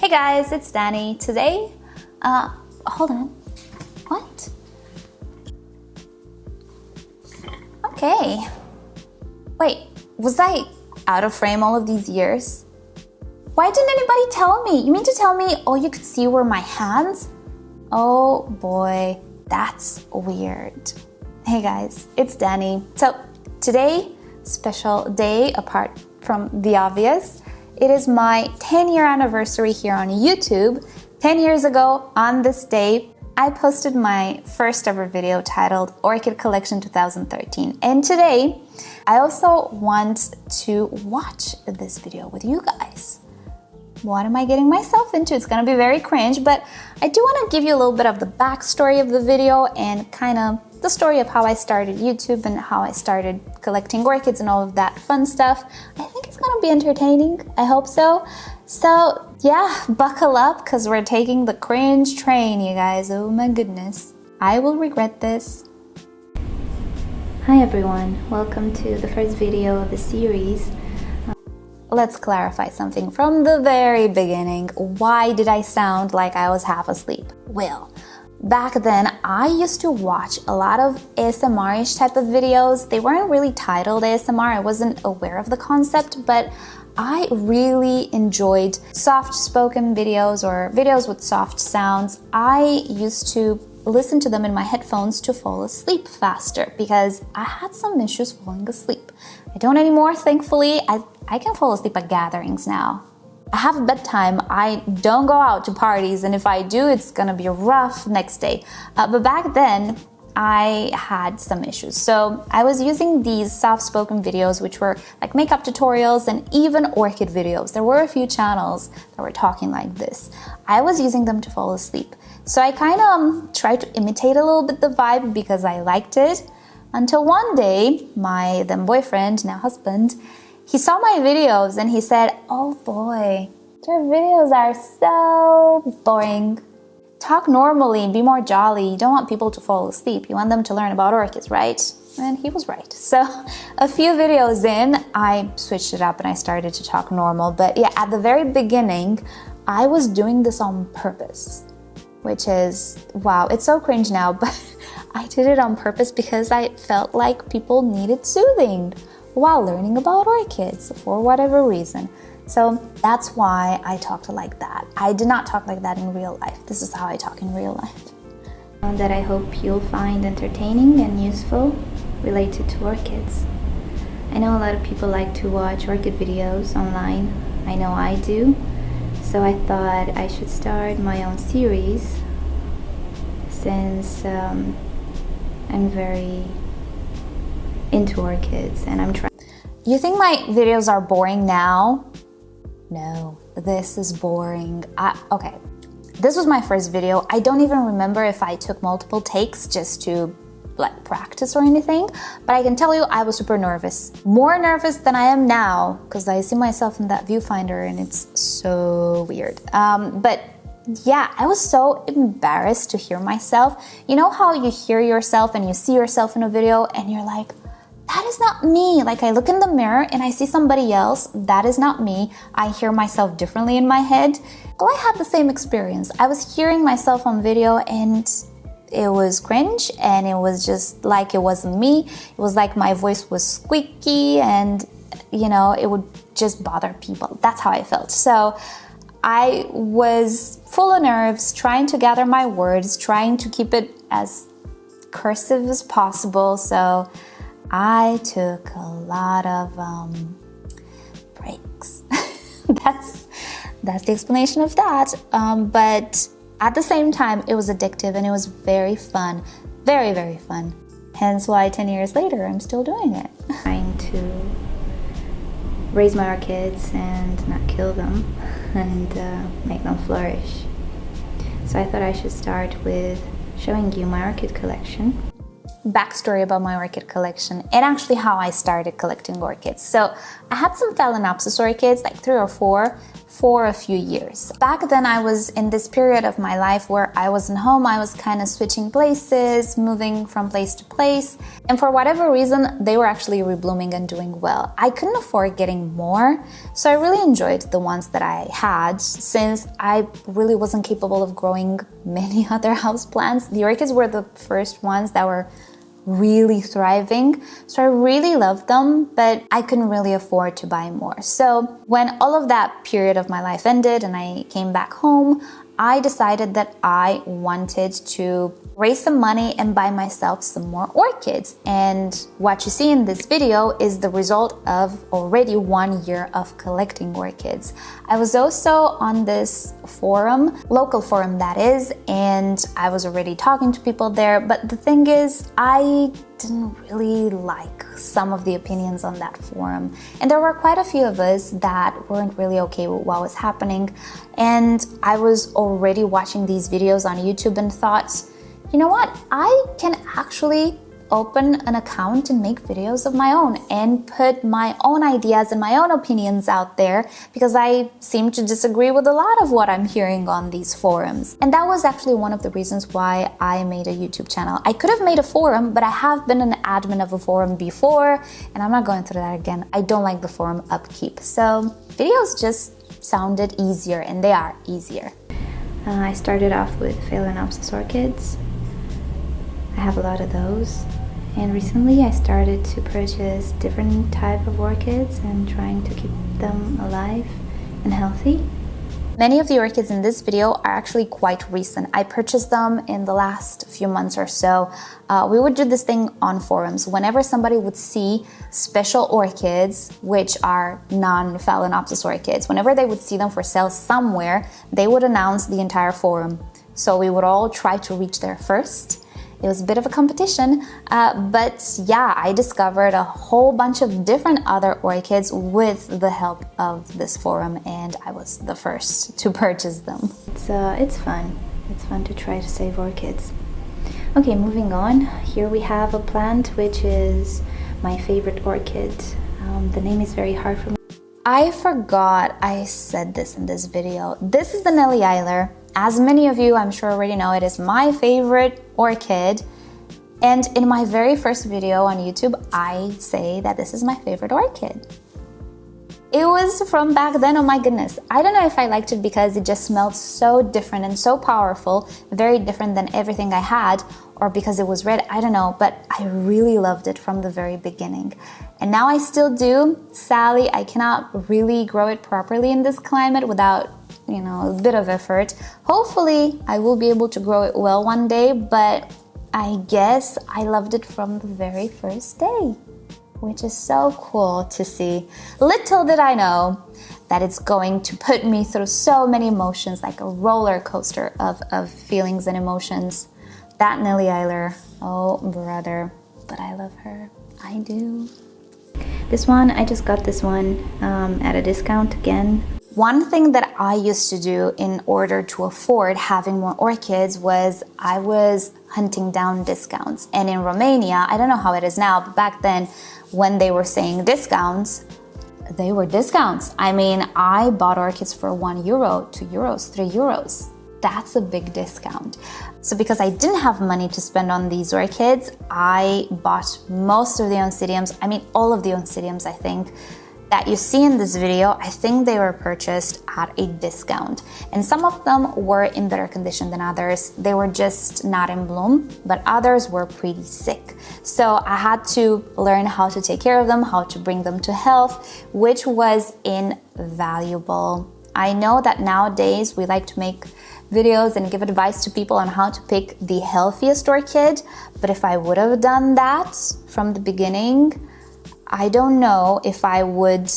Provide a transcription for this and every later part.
Hey guys, it's Danny. Today, hold on. What? Okay. Wait, was I out of frame all of these years? Why didn't anybody tell me? You mean to tell me all you could see were my hands? Oh boy, that's weird. Hey guys, it's Danny. So today, special day apart from the obvious. It is my 10-year anniversary here on YouTube. 10 years ago, on this day, I posted my first ever video titled Orchid Collection 2013. And today, I also want to watch this video with you guys. What am I getting myself into? It's gonna be very cringe, but I do wanna give you a little bit of the backstory of the video and kind of the story of how I started YouTube and how I started collecting orchids and all of that fun stuff. I think it's gonna be entertaining. I hope so. So yeah, buckle up because we're taking the cringe train, you guys. Oh my goodness. I will regret this. Hi everyone, welcome to the first video of the series. Let's clarify something from the very beginning. Why did I sound like I was half asleep? Well, back then, I used to watch a lot of ASMR-ish type of videos. They weren't really titled ASMR. I wasn't aware of the concept, but I really enjoyed soft-spoken videos or videos with soft sounds. I used to listen to them in my headphones to fall asleep faster because I had some issues falling asleep. I don't anymore, thankfully. I can fall asleep at gatherings now. I have a bedtime. I don't go out to parties, and if I do, it's gonna be rough next day. But back then, I had some issues. So I was using these soft-spoken videos, which were like makeup tutorials and even orchid videos. There were a few channels that were talking like this. I was using them to fall asleep. So I kind of tried to imitate a little bit the vibe because I liked it. Until one day, my then boyfriend, now husband, he saw my videos and he said, "Oh boy, your videos are so boring. Talk normally, be more jolly. You don't want people to fall asleep. You want them to learn about orchids, right?" And he was right. So a few videos in, I switched it up and I started to talk normal. But yeah, at the very beginning, I was doing this on purpose, which is, wow, it's so cringe now, but I did it on purpose because I felt like people needed soothing while learning about orchids for whatever reason. So that's why I talked like that. I did not talk like that in real life. This is how I talk in real life. That I hope you'll find entertaining and useful related to orchids. I know a lot of people like to watch orchid videos online. I know I do. So I thought I should start my own series since I'm very into orchids and I'm trying. You think my videos are boring now? No, this is boring. Okay, this was my first video. I don't even remember if I took multiple takes just to like practice or anything, but I can tell you I was super nervous. More nervous than I am now because I see myself in that viewfinder and it's so weird. But yeah, I was so embarrassed to hear myself. You know how you hear yourself and you see yourself in a video and you're like, that is not me. Like I look in the mirror and I see somebody else. That is not me. I hear myself differently in my head. Well, I had the same experience. I was hearing myself on video and it was cringe and it was just like it wasn't me. It was like my voice was squeaky and, you know, it would just bother people. That's how I felt. So I was full of nerves, trying to gather my words, trying to keep it as cursive as possible. So I took a lot of breaks. That's the explanation of that. But at the same time, it was addictive and it was very fun. Very, very fun. Hence why 10 years later, I'm still doing it. Trying to raise my orchids and not kill them and make them flourish. So I thought I should start with showing you my orchid collection. Backstory about my orchid collection and actually how I started collecting orchids. So I had some Phalaenopsis orchids, like 3 or 4 for a few years. Back then I was in this period of my life where I wasn't home, I was kind of switching places, moving from place to place, and for whatever reason they were actually reblooming and doing well. I couldn't afford getting more, so I really enjoyed the ones that I had since I really wasn't capable of growing many other houseplants. The orchids were the first ones that were really thriving, so I really loved them, but I couldn't really afford to buy more. So when all of that period of my life ended and I came back home, I decided that I wanted to raise some money and buy myself some more orchids. And what you see in this video is the result of already 1 year of collecting orchids. I was also on this forum, local forum that is, and I was already talking to people there, but the thing is, I didn't really like some of the opinions on that forum. And there were quite a few of us that weren't really okay with what was happening. And I was already watching these videos on YouTube and thought, you know what? I can actually open an account and make videos of my own and put my own ideas and my own opinions out there, because I seem to disagree with a lot of what I'm hearing on these forums. And that was actually one of the reasons why I made a YouTube channel. I could have made a forum, but I have been an admin of a forum before, and I'm not going through that again. I don't like the forum upkeep. So videos just sounded easier, and they are easier. I started off with Phalaenopsis orchids. I have a lot of those. And recently I started to purchase different type of orchids and trying to keep them alive and healthy. Many of the orchids in this video are actually quite recent. I purchased them in the last few months or so. We would do this thing on forums. Whenever somebody would see special orchids, which are non-Phalaenopsis orchids, whenever they would see them for sale somewhere, they would announce the entire forum. So we would all try to reach there first. It was a bit of a competition, but yeah, I discovered a whole bunch of different other orchids with the help of this forum, and I was the first to purchase them. It's fun. It's fun to try to save orchids. Okay, moving on. Here we have a plant which is my favorite orchid. The name is very hard for me. I forgot I said this in this video. This is the Nelly Eiler. As many of you, I'm sure already know, it is my favorite orchid. And in my very first video on YouTube, I say that this is my favorite orchid. It was from back then, oh my goodness. I don't know if I liked it because it just smelled so different and so powerful, very different than everything I had, or because it was red, I don't know, but I really loved it from the very beginning. And now I still do. Sadly, I cannot really grow it properly in this climate without, you know, a bit of effort. Hopefully, I will be able to grow it well one day, but I guess I loved it from the very first day, which is so cool to see. Little did I know that it's going to put me through so many emotions, like a roller coaster of feelings and emotions. That Nelly Eiler, oh brother, but I love her, I do. This one, I just got this one at a discount again. One thing that I used to do in order to afford having more orchids was I was hunting down discounts. And in Romania, I don't know how it is now, but back then when they were saying discounts, they were discounts. I mean, I bought orchids for €1, €2, €3. That's a big discount. So because I didn't have money to spend on these orchids, I bought most of the oncidiums, I mean all of the oncidiums I think, that you see in this video. I think they were purchased at a discount. And some of them were in better condition than others. They were just not in bloom, but others were pretty sick. So I had to learn how to take care of them, how to bring them to health, which was invaluable. I know that nowadays we like to make videos and give advice to people on how to pick the healthiest orchid, but if I would have done that from the beginning, I don't know if I would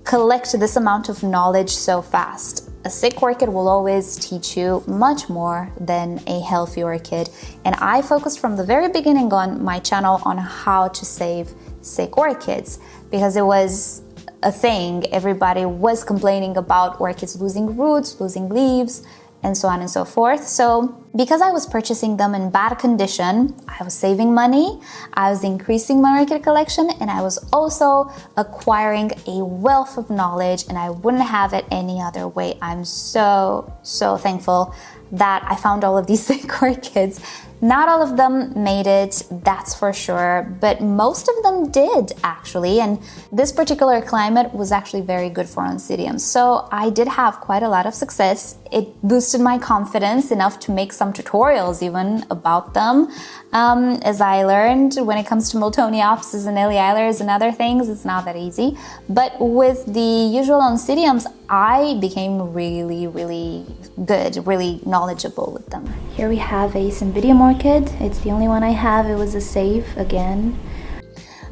collect this amount of knowledge so fast. A sick orchid will always teach you much more than a healthy orchid, and I focused from the very beginning on my channel on how to save sick orchids, because it was a thing. Everybody was complaining about orchids losing roots, losing leaves, and so on and so forth. So because I was purchasing them in bad condition, I was saving money, I was increasing my orchid collection, and I was also acquiring a wealth of knowledge, and I wouldn't have it any other way. I'm so thankful that I found all of these sick orchids. Not all of them made it, that's for sure, but most of them did actually, and this particular climate was actually very good for oncidiums. So I did have quite a lot of success. It boosted my confidence enough to make some tutorials even about them. As I learned, when it comes to Miltoniopsis and Eleilers and other things, it's not that easy. But with the usual oncidiums, I became really good, really knowledgeable with them. Here we have a Cymbidium orchid. It's the only one I have. It was a save again.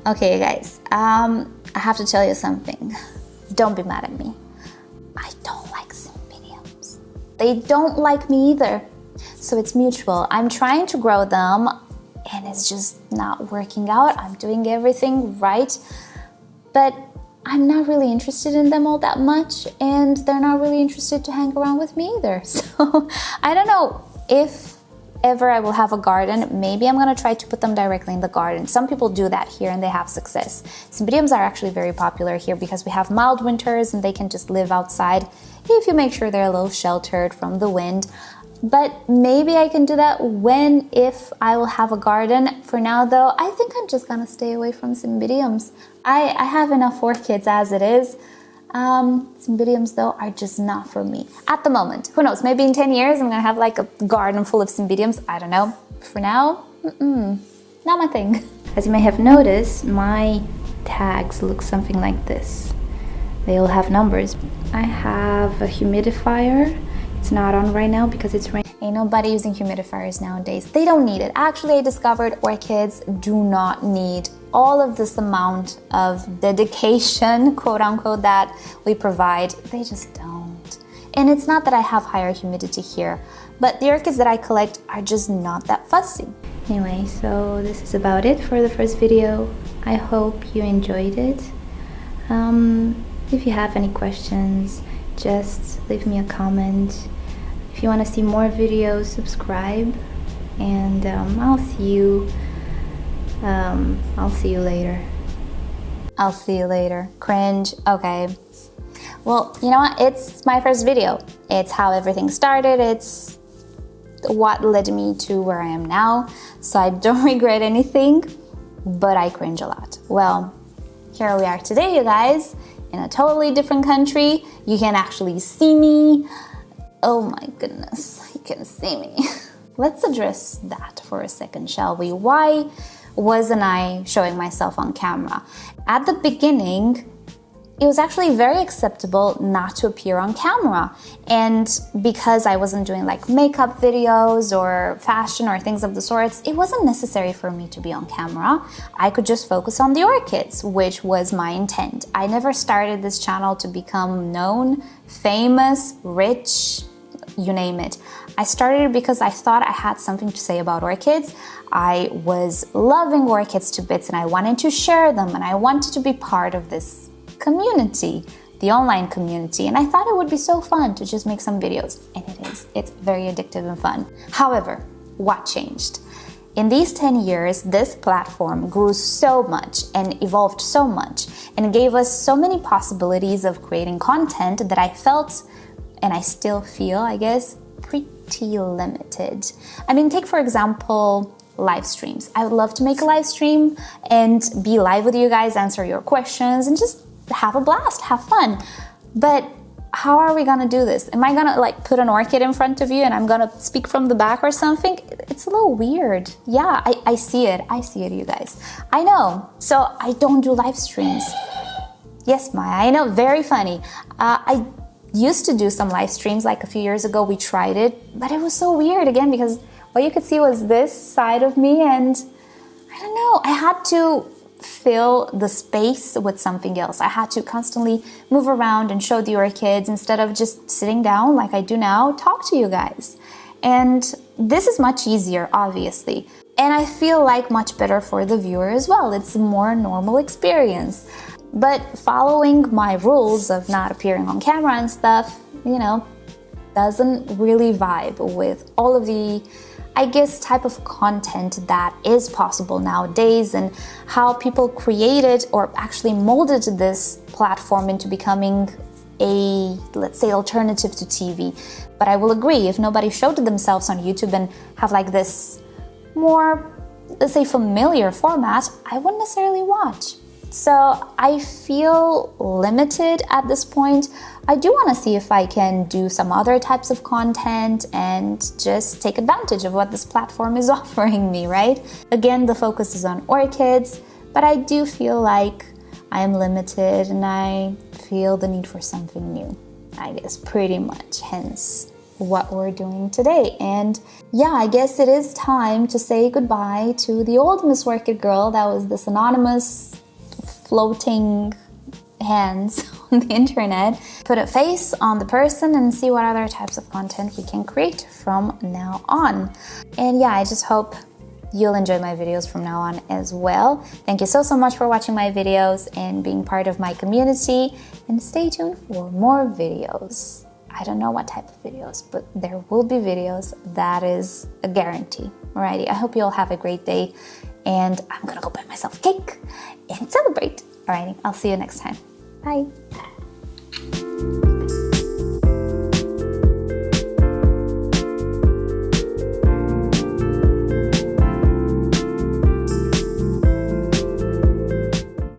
Okay guys, I have to tell you something. Don't be mad at me. I don't like Cymbidiums. They don't like me either. So it's mutual. I'm trying to grow them and it's just not working out. I'm doing everything right, but I'm not really interested in them all that much, and they're not really interested to hang around with me either. So I don't know if ever I will have a garden. Maybe I'm gonna try to put them directly in the garden. Some people do that here and they have success. Cymbidiums are actually very popular here because we have mild winters and they can just live outside if you make sure they're a little sheltered from the wind. But maybe I can do that if I will have a garden. For now though, I think I'm just gonna stay away from Cymbidiums. I have enough orchids as it is. Cymbidiums though are just not for me at the moment. Who knows, maybe in 10 years I'm gonna have like a garden full of Cymbidiums. I don't know. For now, not my thing. As you may have noticed, my tags look something like this. They all have numbers. I have a humidifier. It's not on right now because it's raining. Ain't nobody using humidifiers nowadays. They don't need it. Actually, I discovered orchids do not need all of this amount of dedication, quote unquote, that we provide. They just don't. And it's not that I have higher humidity here, but the orchids that I collect are just not that fussy. Anyway, so this is about it for the first video. I hope you enjoyed it. If you have any questions, just leave me a comment. If you want to see more videos, subscribe, and I'll see you later. I'll see you later. Cringe. Okay. Well, you know what? It's my first video. It's how everything started. It's what led me to where I am now. So I don't regret anything, but I cringe a lot. Well, here we are today, you guys, in a totally different country. You can actually see me. Oh my goodness, you can see me. Let's address that for a second, shall we? Why wasn't I showing myself on camera? At the beginning, it was actually very acceptable not to appear on camera. And because I wasn't doing like makeup videos or fashion or things of the sorts, it wasn't necessary for me to be on camera. I could just focus on the orchids, which was my intent. I never started this channel to become known, famous, rich, you name it. I started it because I thought I had something to say about orchids. I was loving orchids to bits and I wanted to share them and I wanted to be part of this community, the online community, and I thought it would be so fun to just make some videos, and it is. It's very addictive and fun. However, what changed? In these 10 years, this platform grew so much and evolved so much and gave us so many possibilities of creating content that I felt, and I still feel, I guess, pretty limited. I mean, take for example, live streams. I would love to make a live stream and be live with you guys, answer your questions, and just have a blast, have fun. But how are we gonna do this? Am I gonna like put an orchid in front of you and I'm gonna speak from the back or something? It's a little weird. Yeah, I see it, you guys. I know, so I don't do live streams. Yes, Maya, I know, very funny. I used to do some live streams like a few years ago. We tried it, but it was so weird again because all you could see was this side of me and I don't know, I had to fill the space with something else. I had to constantly move around and show the orchids instead of just sitting down like I do now, talk to you guys. And this is much easier, obviously. And I feel like much better for the viewer as well. It's a more normal experience. But following my rules of not appearing on camera and stuff, you know, doesn't really vibe with all of the, I guess, type of content that is possible nowadays and how people created or actually molded this platform into becoming a, let's say, alternative to TV. But I will agree, if nobody showed themselves on YouTube and have like this more, let's say, familiar format, I wouldn't necessarily watch. So I feel limited at this point. I do want to see if I can do some other types of content and just take advantage of what this platform is offering me, right? Again, the focus is on orchids, but I do feel like I am limited and I feel the need for something new, I guess, pretty much, hence what we're doing today. And yeah, I guess it is time to say goodbye to the old Miss Orchid Girl that was this anonymous floating hands on the internet. Put a face on the person and see what other types of content we can create from now on. And yeah, I just hope you'll enjoy my videos from now on as well. Thank you so much for watching my videos and being part of my community, and stay tuned for more videos. I don't know what type of videos, but there will be videos. That is a guarantee. Alrighty, I hope you all have a great day, and I'm gonna go buy myself cake and celebrate. Alrighty, I'll see you next time. Bye.